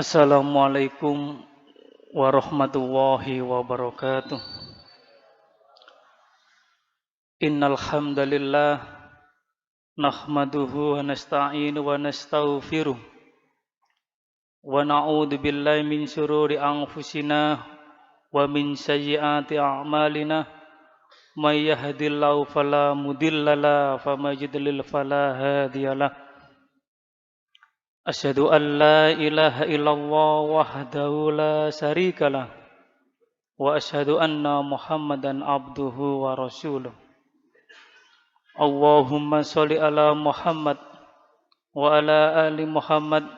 Assalamualaikum warahmatullahi wabarakatuh. Innal hamdalillah nahmaduhu wa nasta'inu wa nastaghfiruh wa na'udzu billahi min syururi anfusina wa min sayyiati a'malina may yahdihillahu fala mudhillalah wa may yudlil fala hadiyalah. Asyhadu an la ilaha illallah wahdahu la syarikalah wa asyhadu anna Muhammadan abduhu wa rasuluh. Allahumma sholli ala Muhammad wa ala ali Muhammad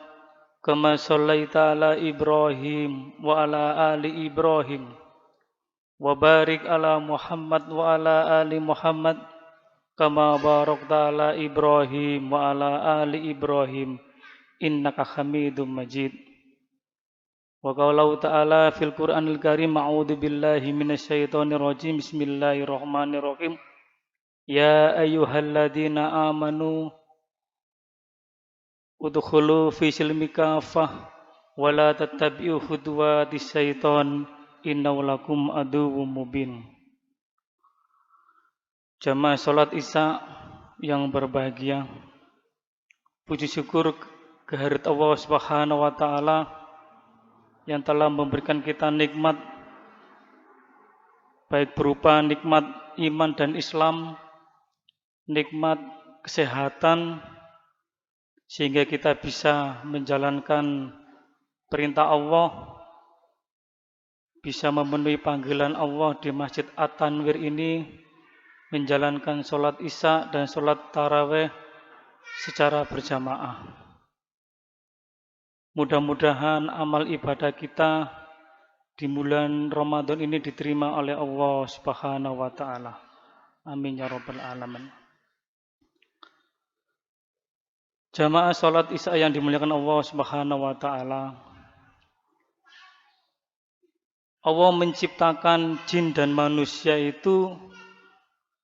kama shallaita ala Ibrahim wa ala ali Ibrahim wa barik ala Muhammad wa ala ali Muhammad kama barakta ala Ibrahim wa ala ali Ibrahim innaka Hamidum Majid. Wa qala ta'ala fil Qur'anil Karim a'udzu billahi minasyaitonir rajim bismillahirrahmanirrahim. Ya ayyuhalladzina amanu udkhulu fi silmi kafah wa la tattabi'u khutuwatis syaiton innahu lakum aduwwum mubin. Jamaah salat Isya yang berbahagia, puji syukur kehadirat Allah Subhanahu wa taala yang telah memberikan kita nikmat baik berupa nikmat iman dan Islam, nikmat kesehatan, sehingga kita bisa menjalankan perintah Allah, bisa memenuhi panggilan Allah di Masjid At-Tanwir ini, menjalankan sholat Isya dan sholat Tarawih secara berjamaah. Mudah-mudahan amal ibadah kita di bulan Ramadan ini diterima oleh Allah Subhanahu wa taala. Amin ya rabbal alamin. Jamaah salat Isya yang dimuliakan Allah Subhanahu wa taala. Allah menciptakan jin dan manusia itu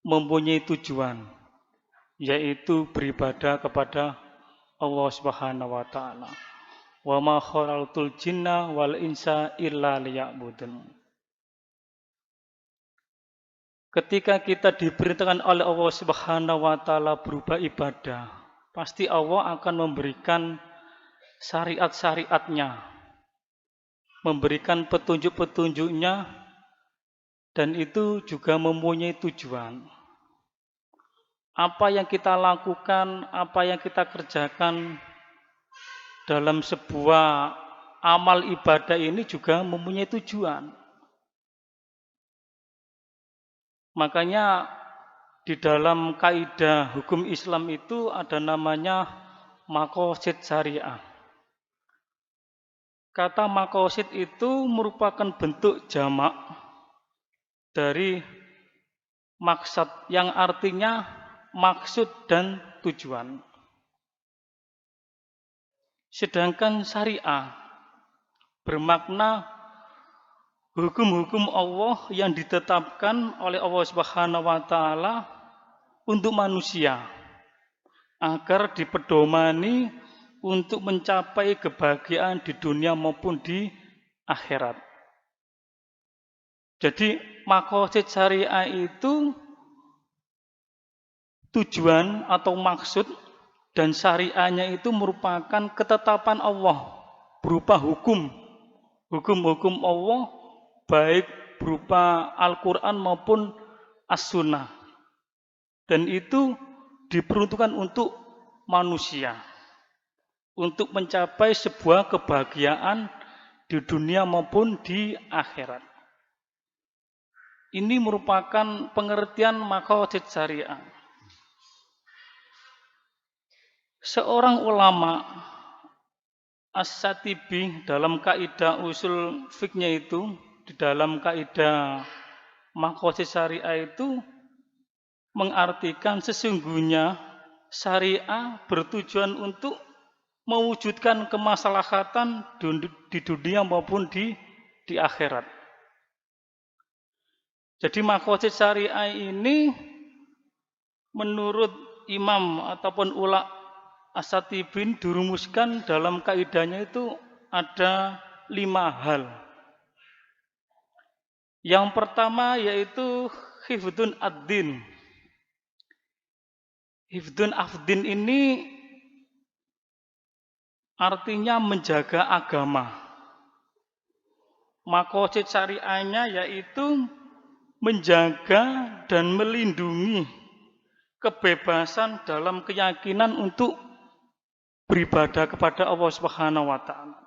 mempunyai tujuan, yaitu beribadah kepada Allah Subhanahu wa taala. Wa ma khalaqtul jinna wal insa illa liya'budun. Ketika kita diperintahkan oleh Allah Subhanahu wa taala berupa ibadah, pasti Allah akan memberikan syariat-syariatnya, memberikan petunjuk-petunjuknya, dan itu juga mempunyai tujuan. Apa yang kita lakukan, apa yang kita kerjakan dalam sebuah amal ibadah ini juga mempunyai tujuan. Makanya di dalam kaidah hukum Islam itu ada namanya maqasid syariah. Kata maqasid itu merupakan bentuk jamak dari maksad yang artinya maksud dan tujuan. Sedangkan syariah bermakna hukum-hukum Allah yang ditetapkan oleh Allah Subhanahu wa taala untuk manusia agar dipedomani untuk mencapai kebahagiaan di dunia maupun di akhirat. Jadi maqasid syariah itu tujuan atau maksud, dan syariahnya itu merupakan ketetapan Allah berupa hukum-hukum Allah, baik berupa Al-Quran maupun As-Sunnah. Dan itu diperuntukkan untuk manusia, untuk mencapai sebuah kebahagiaan di dunia maupun di akhirat. Ini merupakan pengertian maqasid syariah. Seorang ulama As-Satibi dalam kaidah usul fiknya itu, di dalam kaidah maqasid syariah itu mengartikan sesungguhnya syariah bertujuan untuk mewujudkan kemaslahatan di dunia maupun di akhirat. Jadi maqasid syariah ini menurut imam ataupun ulama As-Satibin dirumuskan dalam kaidahnya itu ada 5 hal. Yang pertama yaitu hifdun ad-din. Hifdun afdin ini artinya menjaga agama. Maqasid syariahnya yaitu menjaga dan melindungi kebebasan dalam keyakinan untuk beribadah kepada Allah Subhanahu wa taala.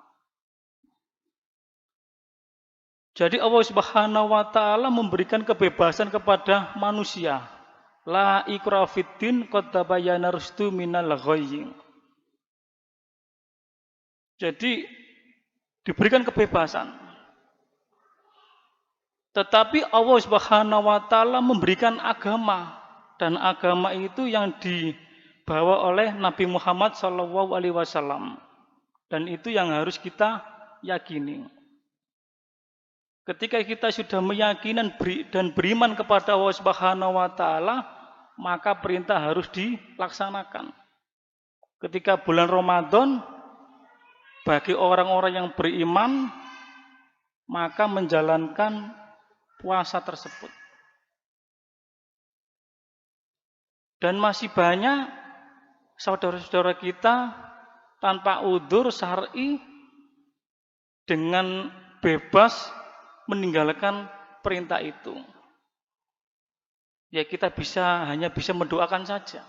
Jadi Allah Subhanahu wa taala memberikan kebebasan kepada manusia. La ikraha fiddin qad tabayyana rusdu minal ghayy. Jadi diberikan kebebasan. Tetapi Allah Subhanahu wa taala memberikan agama, dan agama itu yang dibawa oleh Nabi Muhammad SAW, dan itu yang harus kita yakini. Ketika kita sudah meyakini dan beriman kepada Allah Subhanahu wa taala, maka perintah harus dilaksanakan. Ketika bulan Ramadan, bagi orang-orang yang beriman, maka menjalankan puasa tersebut. Dan masih banyak saudara-saudara kita tanpa udzur syar'i dengan bebas meninggalkan perintah itu. Ya kita hanya bisa mendoakan saja.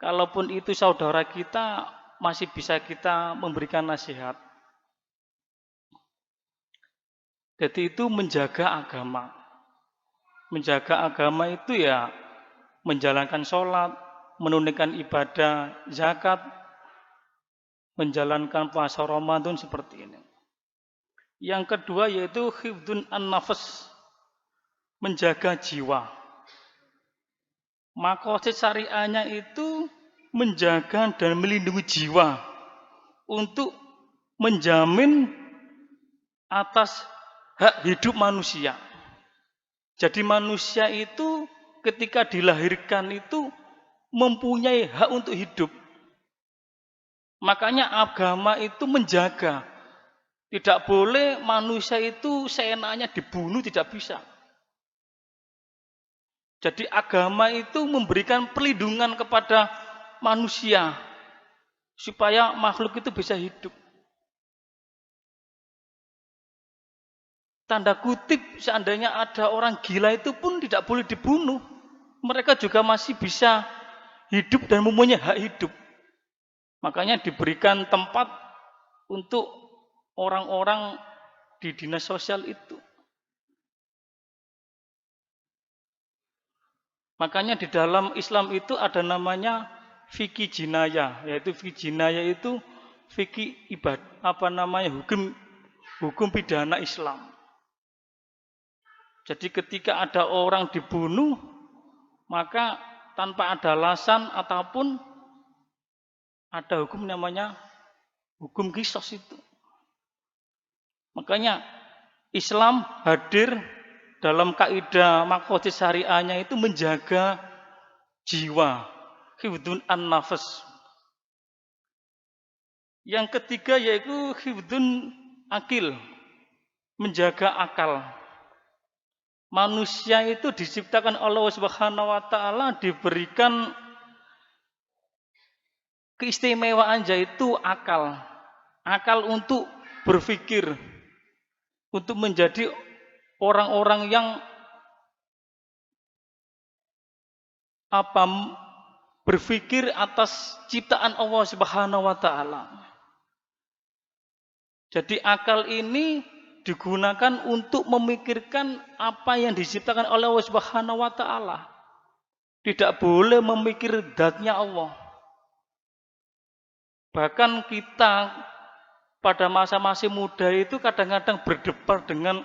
Kalaupun itu saudara kita, masih bisa kita memberikan nasihat. Jadi itu menjaga agama. Menjaga agama itu ya menjalankan sholat, menunaikan ibadah zakat, menjalankan puasa Ramadan seperti ini. Yang kedua yaitu hifdun an-nafs, menjaga jiwa. Maqasid syariahnya itu menjaga dan melindungi jiwa untuk menjamin atas hak hidup manusia. Jadi manusia itu ketika dilahirkan itu mempunyai hak untuk hidup. Makanya agama itu menjaga. Tidak boleh manusia itu seenaknya dibunuh, tidak bisa. Jadi agama itu memberikan perlindungan kepada manusia supaya makhluk itu bisa hidup. Tanda kutip, seandainya ada orang gila itu pun tidak boleh dibunuh. Mereka juga masih bisa hidup dan mempunyai hak hidup. Makanya diberikan tempat untuk orang-orang di dinas sosial itu. Makanya di dalam Islam itu ada namanya fikih jinayah, yaitu fikih jinayah itu fikih hukum pidana Islam. Jadi ketika ada orang dibunuh, maka tanpa ada alasan ataupun ada hukum namanya hukum qisas itu. Makanya Islam hadir dalam kaidah maqasid syariahnya itu menjaga jiwa, hifdun an-nafs. Yang ketiga yaitu hifdun akil, menjaga akal. Manusia itu diciptakan Allah Subhanahu wa taala diberikan keistimewaan yaitu akal. Akal untuk berpikir, untuk menjadi orang-orang yang berpikir atas ciptaan Allah Subhanahu wa taala. Jadi akal ini digunakan untuk memikirkan apa yang diciptakan oleh Allah Subhanahu wa taala. Tidak boleh memikir zatnya Allah. Bahkan kita pada masa-masa muda itu kadang-kadang berdebat dengan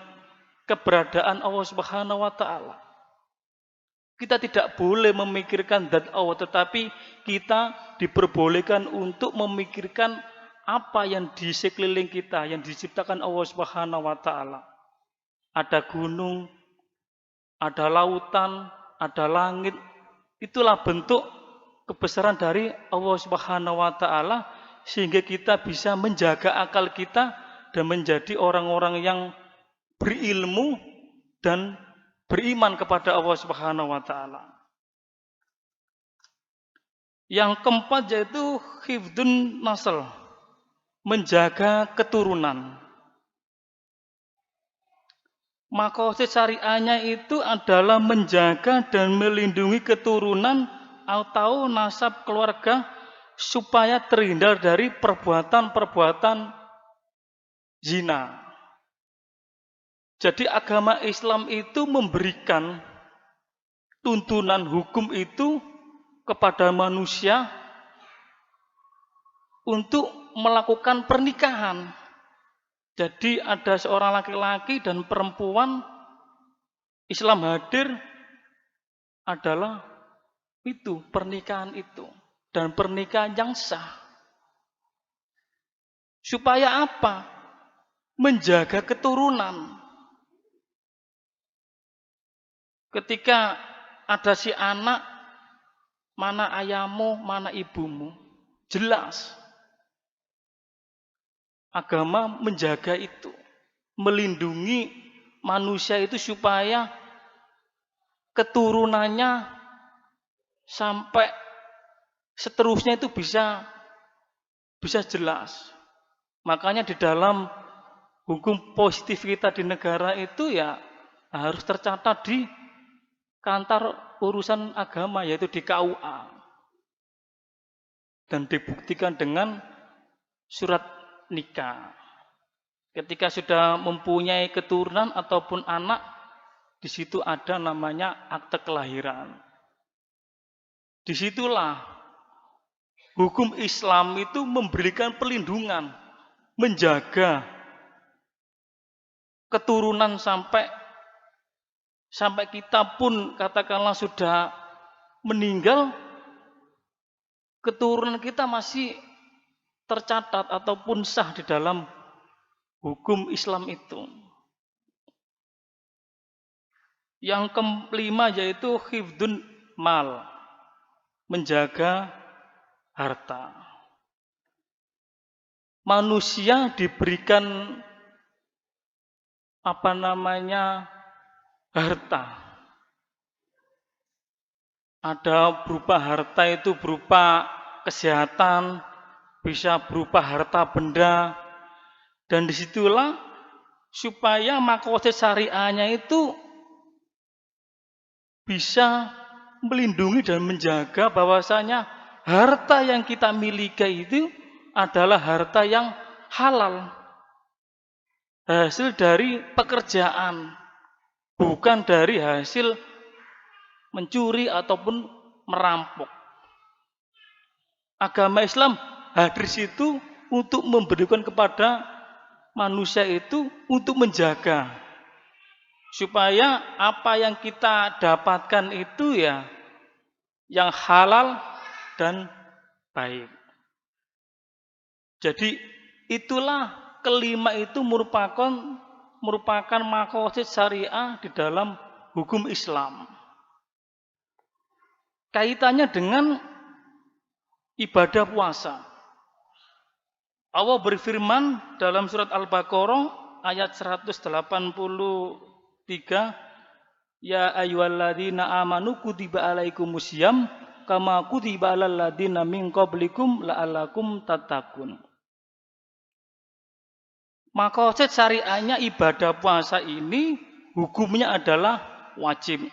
keberadaan Allah Subhanahu wa taala. Kita tidak boleh memikirkan zat Allah, tetapi kita diperbolehkan untuk memikirkan apa yang di sekeliling kita, yang diciptakan Allah Subhanahu wa taala. Ada gunung, ada lautan, ada langit. Itulah bentuk kebesaran dari Allah Subhanahu wa taala sehingga kita bisa menjaga akal kita dan menjadi orang-orang yang berilmu dan beriman kepada Allah Subhanahu wa taala. Yang keempat yaitu hifdzun nasl, menjaga keturunan. Maqasid syariahnya itu adalah menjaga dan melindungi keturunan atau nasab keluarga supaya terhindar dari perbuatan-perbuatan zina. Jadi agama Islam itu memberikan tuntunan hukum itu kepada manusia untuk melakukan pernikahan. Jadi ada seorang laki-laki dan perempuan, Islam hadir adalah itu, pernikahan itu. Dan pernikahan yang sah. Supaya apa? Menjaga keturunan. Ketika ada si anak, mana ayahmu, mana ibumu. Jelas. Agama menjaga itu. Melindungi manusia itu supaya keturunannya sampai seterusnya itu bisa jelas. Makanya di dalam hukum positif kita di negara itu ya harus tercatat di kantor urusan agama, yaitu di KUA. Dan dibuktikan dengan surat nikah. Ketika sudah mempunyai keturunan ataupun anak, di situ ada namanya akte kelahiran. Disitulah hukum Islam itu memberikan perlindungan, menjaga keturunan sampai kita pun katakanlah sudah meninggal, keturunan kita masih tercatat ataupun sah di dalam hukum Islam itu. Yang kelima yaitu hifdzun mal, menjaga harta. Manusia diberikan harta. Ada berupa harta itu berupa kesehatan, bisa berupa harta benda, dan disitulah supaya maqasid syariahnya itu bisa melindungi dan menjaga bahwasanya harta yang kita miliki itu adalah harta yang halal, hasil dari pekerjaan, bukan dari hasil mencuri ataupun merampok. Agama Islam hadir situ untuk memberikan kepada manusia itu untuk menjaga supaya apa yang kita dapatkan itu ya yang halal dan baik. Jadi itulah kelima itu merupakan maqasid syariah di dalam hukum Islam. Kaitannya dengan ibadah puasa. Allah berfirman dalam surat Al-Baqarah ayat 183, ya ayyuhalladzina amanu kutiba alaikumusiyam kama kutiba alal ladzina min qablikum la'allakum tattaqun. Maqasid syariahnya ibadah puasa ini hukumnya adalah wajib.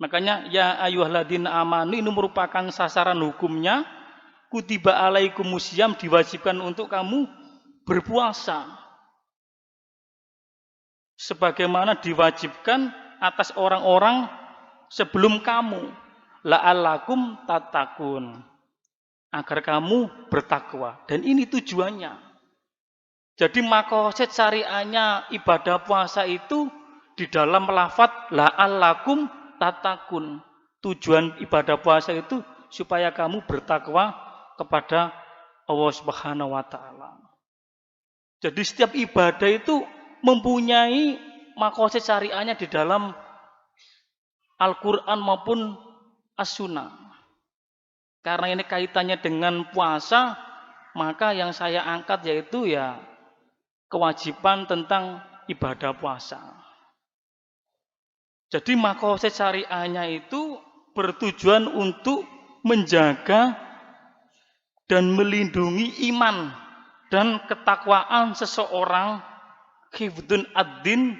Makanya ya ayyuhalladzina amanu ini merupakan sasaran hukumnya. Kutiba alaikumusiyam diwajibkan untuk kamu berpuasa. Sebagaimana diwajibkan atas orang-orang sebelum kamu. La'allakum tattaqun. Agar kamu bertakwa. Dan ini tujuannya. Jadi maqasid syariahnya ibadah puasa itu di dalam lafadz la'allakum tattaqun. Tujuan ibadah puasa itu supaya kamu bertakwa kepada Allah Subhanahu wa taala. Jadi setiap ibadah itu mempunyai maqasid syariahnya di dalam Al-Qur'an maupun As-Sunnah. Karena ini kaitannya dengan puasa, maka yang saya angkat yaitu ya kewajiban tentang ibadah puasa. Jadi maqasid syariahnya itu bertujuan untuk menjaga dan melindungi iman dan ketakwaan seseorang, hifdzun ad-din,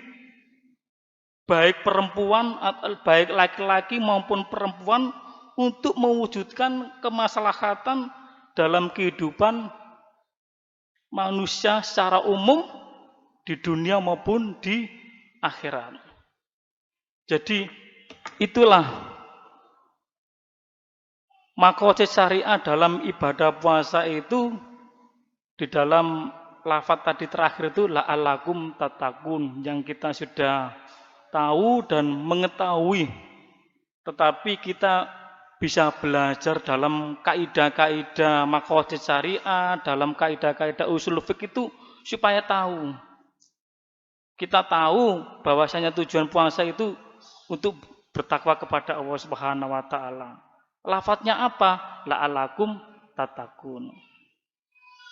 baik perempuan, baik laki-laki maupun perempuan, untuk mewujudkan kemaslahatan dalam kehidupan manusia secara umum di dunia maupun di akhirat. Jadi itulah maqasid syariah dalam ibadah puasa itu. Di dalam lafaz tadi terakhir itu la'allakum tattaqun, yang kita sudah tahu dan mengetahui, tetapi kita bisa belajar dalam kaidah-kaidah maqasid syariah, dalam kaidah-kaidah usul fiqh itu supaya tahu. Kita tahu bahwasanya tujuan puasa itu untuk bertakwa kepada Allah Subhanahu wa taala. Lafadznya apa? La'allakum tattaqun.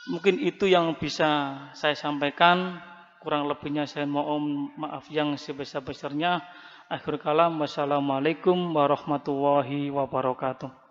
Mungkin itu yang bisa saya sampaikan. Kurang lebihnya saya mohon maaf yang sebesar-besarnya. Akhir kalam, wassalamualaikum warahmatullahi wabarakatuh.